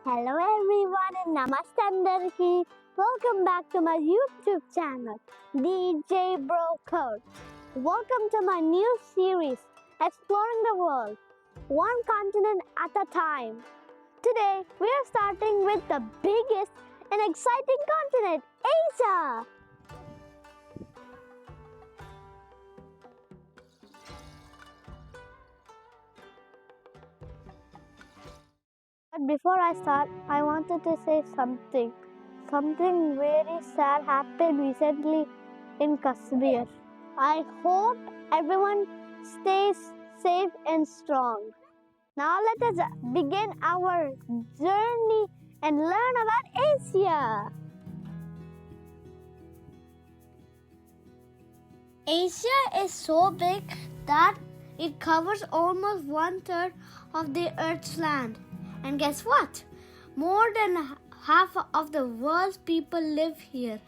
Hello everyone and Namaste Andarki. Welcome back to my YouTube channel, Djbrocode. Welcome to my new series, Exploring the World, one continent at a time. Today, we are starting with the biggest and exciting continent, Asia. But before I start, I wanted to say something. Something very sad happened recently in Kashmir. I hope everyone stays safe and strong. Now let us begin our journey and learn about Asia. Asia is so big that it covers almost 1/3 of the Earth's land. And guess what? More than half of the world's people live here.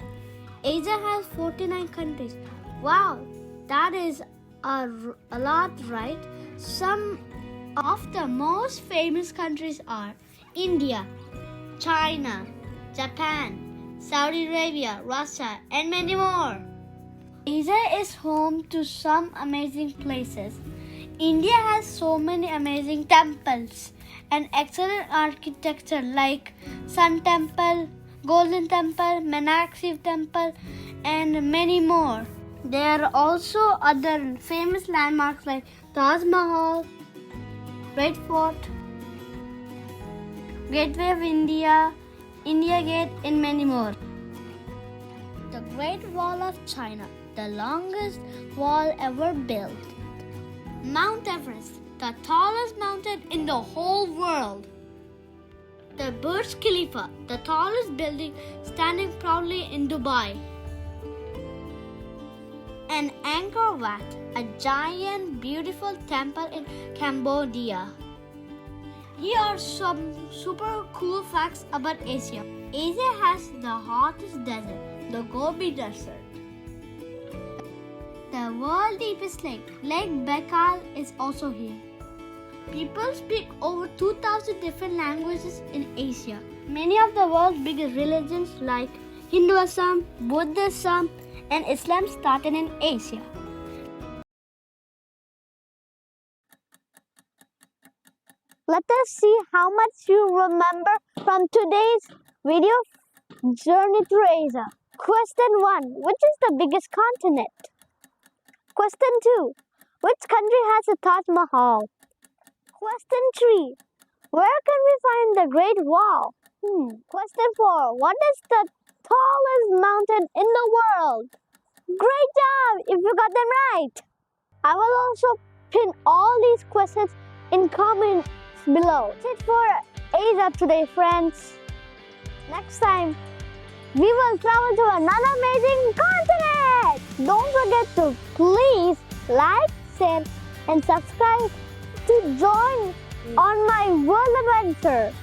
Asia has 49 countries. Wow, that is a lot, right? Some of the most famous countries are India, China, Japan, Saudi Arabia, Russia, and many more. Asia is home to some amazing places. India has so many amazing temples and excellent architecture like Sun Temple, Golden Temple, Meenakshi Temple, and many more. There are also other famous landmarks like Mahal, Great Fort, Gateway of India, India Gate, and many more. The Great Wall of China, the longest wall ever built. Mount Everest, the tallest mountain in the whole world. The Burj Khalifa, the tallest building standing proudly in Dubai. And Angkor Wat, a giant beautiful temple in Cambodia. Here are some super cool facts about Asia. Asia has the hottest desert, the Gobi Desert. The world's deepest lake, Lake Baikal, is also here. People speak over 2,000 different languages in Asia. Many of the world's biggest religions like Hinduism, Buddhism, and Islam started in Asia. Let us see how much you remember from today's video, Journey to Asia. Question 1. Which is the biggest continent? Question 2. Which country has a Taj Mahal? Question 3. Where can we find the Great Wall? Question 4. What is the tallest mountain in the world? Great job if you got them right. I will also pin all these questions in comments below. That's it for Asia today, friends. Next time, we will travel to another amazing continent. Don't forget to please like, share, and subscribe to join on my world adventure.